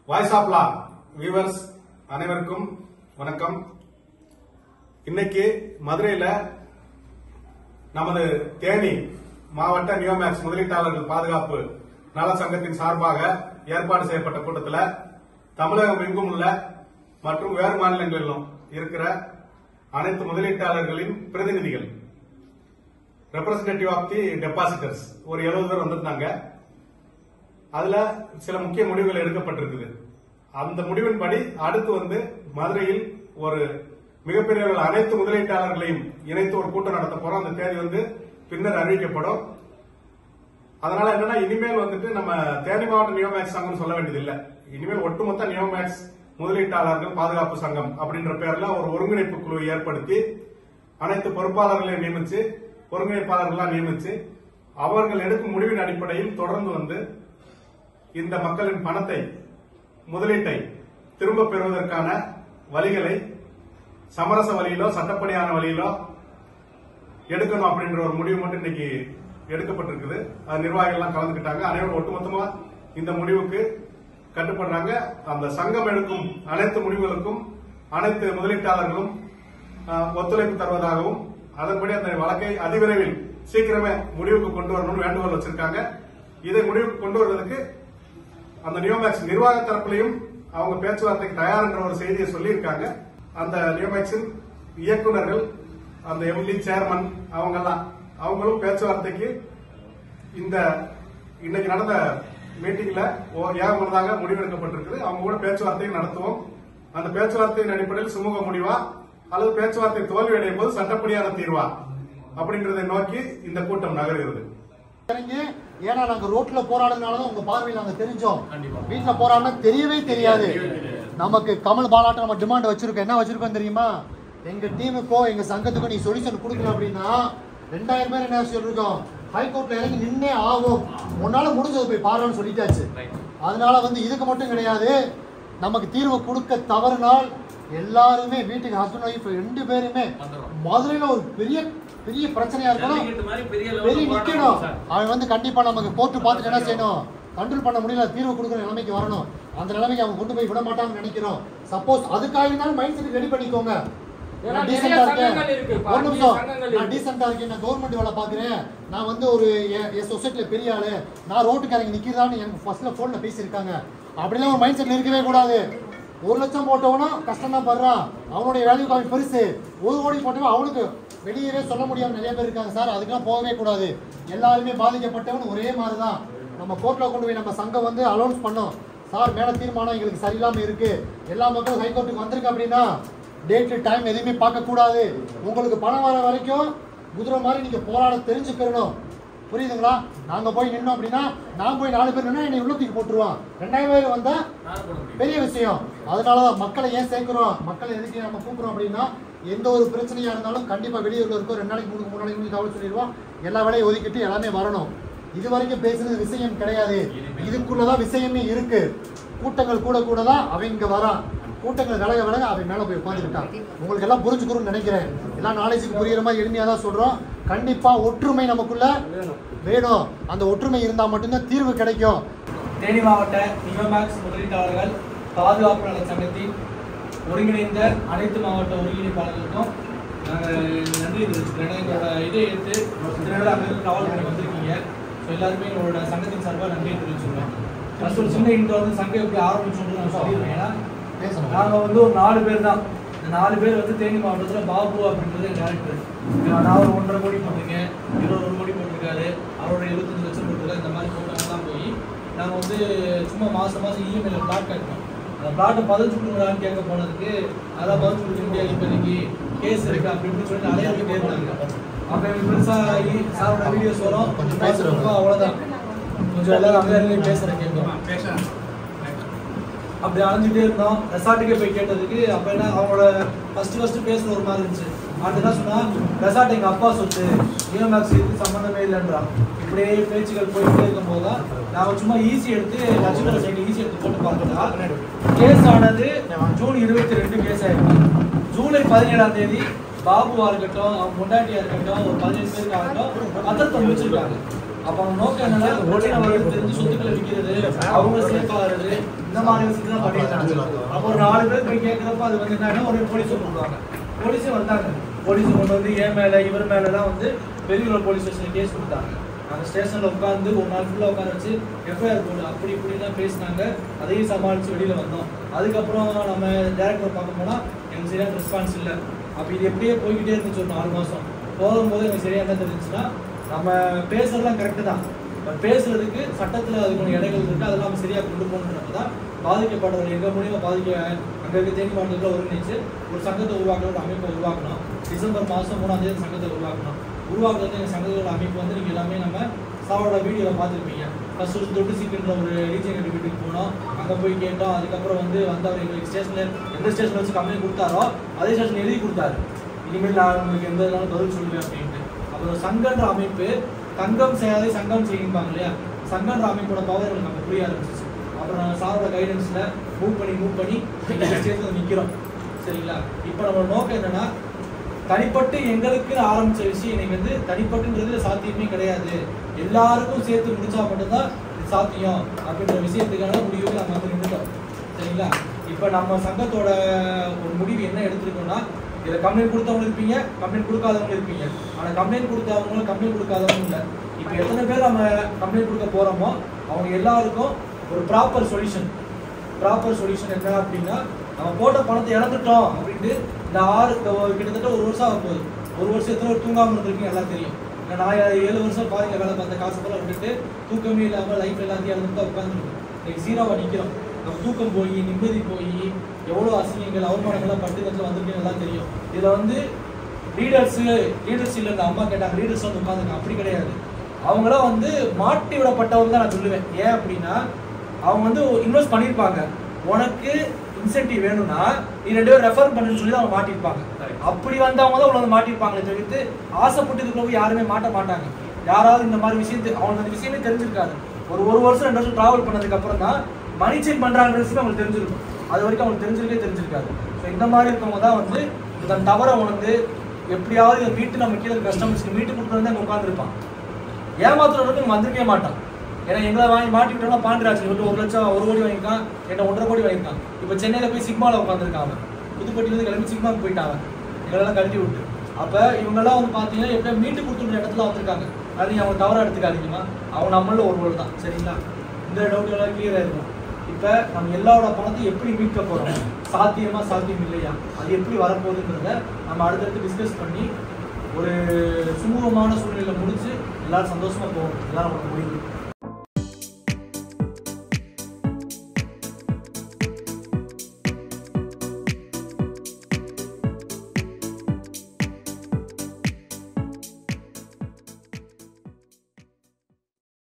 Voice of law viewers அனைவருக்கும் வணக்கம். இன்னைக்கு மதுரையில நமது தேனி மாவட்ட நியோமேக்ஸ் முதலீட்டாளர்கள் பாதுகாப்பு நல சங்கத்தின் சார்பாக ஏற்பாடு செய்யப்பட்ட கூட்டத்தில் தமிழகம் எங்கும் உள்ள மற்றும் வேறு மாநிலங்களிலும் இருக்கிற அனைத்து முதலீட்டாளர்களின் பிரதிநிதிகள் ரெப்ரசன்டேட்டிவ் ஆஃப் தி டெபாசிட்டர்ஸ் ஒரு 70 பேர் வந்திருந்தாங்க. அதுல சில முக்கிய முடிவுகள் எடுக்கப்பட்டிருக்குது. அந்த முடிவின்படி அடுத்து மதுரையில் ஒரு மிகப்பெரிய அனைத்து முதலீட்டாளர்களையும் இணைத்து ஒரு கூட்டம் நடத்த போறோம். அந்த தேதி பின்னர் அறிவிக்கப்படும். அதனால என்னன்னா இனிமேல் நம்ம தேனி மாவட்ட நியோமேக்ஸ் சங்கம் சொல்ல வேண்டியதில்லை. இனிமேல் ஒட்டுமொத்த நியோமேக்ஸ் முதலீட்டாளர்கள் பாதுகாப்பு சங்கம் அப்படின்ற பேர்ல ஒரு ஒருங்கிணைப்பு குழுவை ஏற்படுத்தி அனைத்து பொறுப்பாளர்களையும் நியமிச்சு ஒருங்கிணைப்பாளர்களாக நியமிச்சு அவர்கள் எடுக்கும் முடிவின் அடிப்படையில் தொடர்ந்து இந்த மக்களின் பணத்தை முதலீட்டை திரும்ப பெறுவதற்கான வழிகளை சமரச வழியிலோ சட்டப்படியான வழியிலோ எடுக்கணும் அப்படின்ற ஒரு முடிவு மட்டும் இன்னைக்கு எடுக்கப்பட்டிருக்குது. அது நிர்வாகிகள் கலந்துக்கிட்டாங்க. அனைவரும் ஒட்டுமொத்தமா இந்த முடிவுக்கு கட்டுப்படுறாங்க. அந்த சங்கம் எடுக்கும் அனைத்து முடிவுகளுக்கும் அனைத்து முதலீட்டாளர்களும் ஒத்துழைப்பு தருவதாகவும் அதன்படி அந்த வழக்கை அதிவிரைவில் சீக்கிரமே முடிவுக்கு கொண்டு வரணும்னு வேண்டுகோள் வச்சிருக்காங்க. இதை முடிவுக்கு கொண்டு வருவதற்கு அந்த நியோமேக்ஸ் நிர்வாக தரப்பிலையும் அவங்க பேச்சுவார்த்தைக்கு தயார் என்ற ஒரு செய்தியை சொல்லியிருக்காங்க. அந்த நியோமேக்ஸின் இயக்குநர்கள், அந்த எம்டி சேர்மன் அவங்களும் பேச்சுவார்த்தைக்கு இந்த இன்னைக்கு நடந்த மீட்டிங்ல ஏகமனதாக முடிவெடுக்கப்பட்டிருக்குது. அவங்க கூட பேச்சுவார்த்தையை நடத்துவோம். அந்த பேச்சுவார்த்தையின் அடிப்படையில் சுமூக முடிவா அல்லது பேச்சுவார்த்தை தோல்வி அடையும் போது சட்டப்படியான தீர்வா அப்படின்றதை நோக்கி இந்த கூட்டம் நகர்கிறது. ஏன்னா நாங்க ரோட்ல போராடுறதுனாலதான் உங்க பார்வையில் நாங்க தெரிஞ்சோம். வீட்டுல போராடினா தெரியவே தெரியாது. நமக்கு கமல் பாலாட்ட நம்ம டிமாண்ட் வச்சிருக்கோம். என்ன வச்சிருக்கோம் தெரியுமா? எங்க டீமுக்கோ எங்க சங்கத்துக்கோ நீ சொல்யூஷன் கொடுக்கல அப்படின்னா 2000 பேர் என்ன சொல்லிருக்கோம், ஹைகோர்ட்ல இறங்கி நின்னே ஆகும், உன்னால முடிஞ்சது போய் பாருன்னு சொல்லிட்டாச்சு. அதனால இதுக்கு மட்டும் கிடையாது, நமக்கு தீர்வு கொடுக்க தவறுனால் எல்லாருமே வீட்டுக்கு ஹஸ்பண்ட் ஒய்ஃப் 2 பேருமே மதுரையில ஒரு பெரிய பெரிய பிரச்சனையா இருக்கணும், பெரிய நிக்கணும். அவன் கண்டிப்பா நமக்கு கோர்ட்டு பார்த்துட்டு என்ன செய்யணும், கண்ட்ரோல் பண்ண முடியல, தீர்வு கொடுக்குற நிலைமைக்கு வரணும். அந்த நிலைமைக்கு அவங்க கொண்டு போய் விட மாட்டாங்கன்னு நினைக்கிறோம். சப்போஸ் அதுக்காக இருந்தாலும் மைண்ட் செட் ரெடி பண்ணிக்கோங்க. ஒரு நிமிஷம், நான் டீசென்டா இருக்கேன், நான் கவர்மெண்ட் வேலை பாக்குறேன், நான் ஒரு சொசைட்டில பெரிய ஆளு, நான் ரோட்டுக்கு இறங்கி நிக்கிறதான்னு எனக்கு ஃபர்ஸ்ட்ல போன்ல பேசியிருக்காங்க. அப்படிலாம் ஒரு மைண்ட் செட்ல இருக்கவே கூடாது. 1 லட்சம் போட்டவனும் கஷ்டம் தான் படுறான், அவனுடைய வேல்யூ காமி பெருசு. 1 கோடி போட்டவன் அவனுக்கு வெளியவே சொல்ல முடியாம நிறைய பேர் இருக்காங்க சார். அதுக்கெல்லாம் போகவே கூடாது. எல்லாருமே பாதிக்கப்பட்டவன் ஒரே மாதிரிதான். நம்ம கோர்ட்ல கொண்டு போய் நம்ம சங்கம் அலௌன்ஸ் பண்ணோம், சார் மேல தீர்மானம் எங்களுக்கு சரியில்லாம இருக்கு, எல்லா மக்களும் ஹைகோர்ட்டுக்கு வந்திருக்கு அப்படின்னா டேட் டைம் எதுவுமே பார்க்க கூடாது. உங்களுக்கு பணம் வர வரைக்கும் குதிரை மாதிரி நீங்க போராட தெரிஞ்சுக்கணும். புரியுதுங்களா? நாங்க போய் நின்னோம் அப்படின்னா நான் போய் 4 பேர் நின்னா என்னை உள்ளத்துக்கு போட்டுருவான். 2000 பேர் வந்தா பெரிய விஷயம். அதனாலதான் மக்களை ஏன் சேர்க்கிறோம், மக்களை எதுக்கு நம்ம கூப்பிடுறோம் அப்படின்னா எந்த ஒரு பிரச்சனையா இருந்தாலும் கண்டிப்பா வெளியூர்ல இருக்கோம், 2 நாளைக்கு 3 நாளைக்கு தகவல் சொல்லிடுவோம். எல்லா வேலையும் ஒதுக்கிட்டு எல்லாமே வரணும். இது வரைக்கும் பேசுறது விஷயம் கிடையாது, இதுக்குள்ளதான் விஷயமே இருக்கு. கூட்டங்கள் கூட தான் அவன் இங்க வரான். கூட்டங்கள் விலக அவன் மேல போய் உட்காந்துருக்கான். உங்களுக்கு எல்லாம் புரிஞ்சுக்கணும்னு நினைக்கிறேன். எல்லாம் நாலேஜுக்கு புரியுற மாதிரி எளிமையா தான் சொல்றோம். கண்டிப்பா ஒற்றுமை நமக்குள்ள வேணும். அந்த ஒற்றுமை இருந்தா மட்டும்தான் தீர்வு கிடைக்கும். தேனி மாவட்ட நியோமேக்ஸ் முதலீட்டாளர்கள் பாதுகாப்பு நல சங்கத்தின் ஒருங்கிணைந்த அனைத்து மாவட்ட ஒருங்கிணைப்பாளர்களுக்கும் நாங்கள் நன்றி தெரிவிச்சுக்கிறேன். எங்களோட இதை எடுத்து அங்கே ட்ராவல் பண்ணி வந்திருக்கீங்க. ஸோ எல்லாருமே எங்களோட சங்கத்தின் சார்பாக நன்றியை தெரிவிச்சுக்கிறோம். ஃபர்ஸ்ட் ஒரு சின்ன இன்ட்ரோ சங்கம் எப்படி ஆரம்பிச்சோன்னு நான் சொல்லிடுவேன். ஏன்னா நாங்கள் ஒரு 4 பேர் தான். இந்த 4 பேர் தேனி மாவட்டத்தில் பாபு அப்படின்றது டேரக்டர். நான் ஒரு 1.5 கோடி போட்டிருக்கேன், 1 கோடி போட்டிருக்காரு, அவரோட 75 லட்சம் போட்டிருக்காரு. இந்த மாதிரி போட்டோம்லாம் போய் நாங்கள் சும்மா மாதம் இஎம்ஐல பிளாட் கட்டணும். அந்த பிளாட்டை பதிச்சு கொடுக்குறான்னு கேட்க போனதுக்கு அதான் பதிச்சு கொடுக்க முடியாது, இப்போதைக்கு கேஸ் இருக்கு அப்படின்னு சொல்லிட்டு அலையாளுக்கு இருந்தாங்க. அப்போ எங்களுக்கு பெருசாகி சாரோட வீடியோஸ் வரும், கொஞ்சம் பேசுகிறோம், அவ்வளோதான். கொஞ்சம் எல்லாரும் அங்கே பேசுகிறேன் கேட்குறோம். அப்படி அலைஞ்சிட்டே இருந்தோம். ரெசார்ட்டுக்கே போய் கேட்டதுக்கு அப்போ என்ன அவங்களோட ஃபர்ஸ்ட் பேசுகிற ஒரு மாதிரி இருந்துச்சு. அது என்ன சொன்னா, ரெசார்ட் எங்கள் அப்பா சொத்து, நியோமேக்ஸ் இதுக்கு சம்மந்தமே இல்லைன்றான். இப்படியே பேச்சுகள் போயிட்டே இருக்கும் போது தான் நாங்கள் சும்மா ஈஸி எடுத்து லட்சுமண சைக்கிள் ஈஸி எடுத்து போட்டு பார்த்தா கேஸ் ஆனது ஜூன் 22 கேஸ் ஆயிருக்கு. ஜூலை 17ஆம் தேதி பாபுவா இருக்கட்டும், அவங்க பொண்டாட்டியா இருக்கட்டும், ஒரு 15 பேருக்கு ஆகட்டும் பத்திரத்தை முடிச்சிருக்காங்க. அப்ப அவங்க நோக்கம் என்னன்னா பிரச்சனை வருது தெரிஞ்சு சொத்துக்களை விற்கிறது, அவங்க சேஃப் ஆகுறது, இந்த மாதிரி விஷயத்தை தான் பண்ணிருக்காங்க. அப்போ ஒரு 4 பேர் போய் கேட்கறப்ப அது வந்து என்னன்னா ஒரு போலீஸை கொண்டுவாங்க. போலீஸே வந்தாங்க, போலீஸை கொண்டு வந்து என் மேல இவர் மேலலாம் வந்து பெரியவர்கள் போலீஸ் ஸ்டேஷன்ல கேஸ் கொடுத்தாங்க. அந்த ஸ்டேஷன்ல உட்காந்து ஒரு நாள் ஃபுல்லா உட்கார வச்சு எஃப்ஐஆர் போடு அப்படி இப்படிலாம் பேசினாங்க. அதையும் சமாளிச்சு வெளியில வந்தோம். அதுக்கப்புறம் நம்ம டேரக்டரை பார்க்க போனா எனக்கு சரியான ரெஸ்பான்ஸ் இல்லை. அப்போ இது எப்படியே போய்கிட்டே இருந்துச்சு ஒரு 4 மாசம். போகும்போது எனக்கு சரியா என்ன தெரிஞ்சுன்னா நம்ம பேசுறதுலாம் கரெக்டு தான், பேசுறதுக்கு சட்டத்தில் அதுக்கு இடைகள் இருக்கு, அதெல்லாம் நம்ம சரியாக கொண்டு போகணுன்றப்ப தான் பாதிக்கப்பட்டவர்கள் எங்கள் மூலியமாக அங்கே இருக்க தேனி மாவட்டத்தில் ஒருங்கிணைச்சு ஒரு சங்கத்தை உருவாக்கணும், ஒரு அமைப்பை உருவாக்கணும். டிசம்பர் மாதம் 3ஆம் தேதி சங்கத்தை உருவாக்குறது எங்கள் சங்கத்தோட அமைப்பு வந்து நீங்கள் எல்லாமே நம்ம சாரோட வீடியோவில் பார்த்துருப்பீங்க. ஃபர்ஸ்ட் ஒரு தொட்டு சீக்கின்ற ஒரு ரீஜன் வீட்டுக்கு போனோம், அங்கே போய் கேட்டோம். அதுக்கப்புறம் வந்து அவர் எங்களுக்கு ஸ்டேஷனில் எந்த ஸ்டேஷனில் வச்சு கம்ப்ளைண்ட் கொடுத்தாரோ அதே ஸ்டேஷன் எழுதி கொடுத்தாரு, இனிமேல் நான் உங்களுக்கு எந்த இதனாலும் பதில் சொல்லுவேன் அப்படின்ட்டு. அப்புறம் சங்கன்ற அமைப்பு தங்கம் செய்யாதே சங்கம் செய்யும்பாங்க இல்லையா, சங்கன்ற அமைப்போட பவர் எங்களுக்கு நம்ம புரிய ஆரம்பிச்சிச்சு. அப்புறம் நாங்கள் சாரோட கைடன்ஸில் மூவ் பண்ணி ஸ்டேஜில் நிற்கிறோம். சரிங்களா? இப்போ நம்மளோட நோக்கம் என்னன்னா தனிப்பட்டு எங்களுக்கு ஆரம்பிச்ச விஷயம் இன்னைக்கு வந்து தனிப்பட்டுன்றதுல சாத்தியமே கிடையாது, எல்லாருக்கும் சேர்த்து முடிச்சா மட்டும்தான் சாத்தியம் அப்படின்ற விஷயத்துக்கான முடிவு நம்ம வந்து நின்றுட்டோம். சரிங்களா? இப்போ நம்ம சங்கத்தோட ஒரு முடிவு என்ன எடுத்துருக்கோம்னா, இதில் கம்ப்ளைண்ட் கொடுத்தவங்க இருப்பீங்க, கம்ப்ளைண்ட் கொடுக்காதவங்க இருப்பீங்க. ஆனால் கம்ப்ளைண்ட் கொடுத்தவங்களும் கம்ப்ளைண்ட் கொடுக்காதவங்க இல்லை. இப்போ எத்தனை பேர் நம்ம கம்ப்ளைண்ட் கொடுக்க போகிறோமோ அவங்க எல்லாருக்கும் ஒரு ப்ராப்பர் சொல்யூஷன் என்ன அப்படின்னா, நம்ம போட்ட பணத்தை இழந்துட்டோம் அப்படின்ட்டு இந்த கிட்டத்தட்ட 1 வருஷம் ஆக போகுது. 1 வருஷம் எத்தனை ஒரு தூங்காமல் இருந்திருக்கீங்க எல்லாம் தெரியும். நான் 7 வருஷம் பாருங்க வேலை பார்த்த காசு போல விட்டுட்டு தூக்கமே இல்லாமல் லைஃப் எல்லாத்தையும் இழந்துட்டு உட்காந்துருக்கோம். இன்னைக்கு சீராவா நிற்கிறோம். நம்ம தூக்கம் போய் நிம்மதி போய் எவ்வளோ அசிங்கங்கள் அவமானங்கள்லாம் பட்டு இடத்துல வந்திருக்கீங்க எல்லாம் தெரியும். இதில் வந்து லீடர்ஸ் இல்லை, இந்த அம்மா கேட்டாங்க லீடர்ஸ் வந்து உட்காந்துருக்காங்க, அப்படி கிடையாது. அவங்களாம் வந்து மாட்டி விடப்பட்டவங்க தான் நான் சொல்லுவேன். ஏன் அப்படின்னா அவங்க வந்து இன்வெஸ்ட் பண்ணியிருப்பாங்க, உனக்கு இன்சென்டிவ் வேணும்னா நீ 2 பேரும் ரெஃபர் பண்ணுன்னு சொல்லி தான் அவங்க மாட்டிருப்பாங்க. அப்படி வந்தவங்க தான் உள்ள வந்து மாட்டிருப்பாங்களே தவிர்த்து ஆசைப்பட்டு இருக்கிறவங்க யாருமே மாட்டாங்க. யாராவது இந்த மாதிரி விஷயத்து அவங்களுக்கு அந்த விஷயமே தெரிஞ்சிருக்காது. ஒரு வருஷம் 2 வருஷம் டிராவல் பண்ணதுக்கு அப்புறம் தான் மணி செக் பண்றாங்க விஷயம் அவங்களுக்கு தெரிஞ்சிருக்கும். அது வரைக்கும் அவங்களுக்கு தெரிஞ்சிருக்காது. ஸோ இந்த மாதிரி இருக்கவங்க தான் வந்து இந்த தவறை உணர்ந்து எப்படியாவது இதை மீட்டு நம்ம கீழே கஸ்டமர்ஸ்க்கு மீட்டு கொடுக்குறது அங்கே உட்காந்துருப்பான். ஏமாத்துறதுக்கு நம்ம வந்திருக்கவே மாட்டான். ஏன்னா எங்களை வாங்கி மாட்டி விட்டோம்னா பாண்டிராஜ் விட்டு 1 லட்சம் 1 கோடி வாங்கியிருக்கான், என்கிட்ட 1.5 கோடி வாங்கியிருக்கான். இப்போ சென்னையில் போய் சிக்மாவில் உட்காந்துருக்காங்க, புதுப்பட்டியிலேருந்து கிளம்பி சிக்மாவுக்கு போயிட்டாங்க, எங்களெல்லாம் கழட்டி விட்டு. அப்போ இவங்கெல்லாம் வந்து பார்த்தீங்கன்னா எப்படியா மீட்டு கொடுத்துருந்த இடத்துல வந்திருக்காங்க. அது நீங்கள் அவங்க தவறாக எடுத்துக்காதீங்கம்மா, அவங்க நம்மள ஒரு தான். சரிங்களா? இந்த டவுட் எல்லாம் கிளியராக இருக்கும். இப்போ நம்ம எல்லாரோட பணத்தையும் எப்படி மீட்க போகிறோம், சாத்தியம் இல்லையா, அது எப்படி வரப்போகுதுன்றத நம்ம அடுத்தடுத்து டிஸ்கஸ் பண்ணி ஒரு சுமூகமான சூழ்நிலையில் முடிச்சு எல்லாரும் சந்தோஷமாக போகணும். எல்லாரும் முடிவு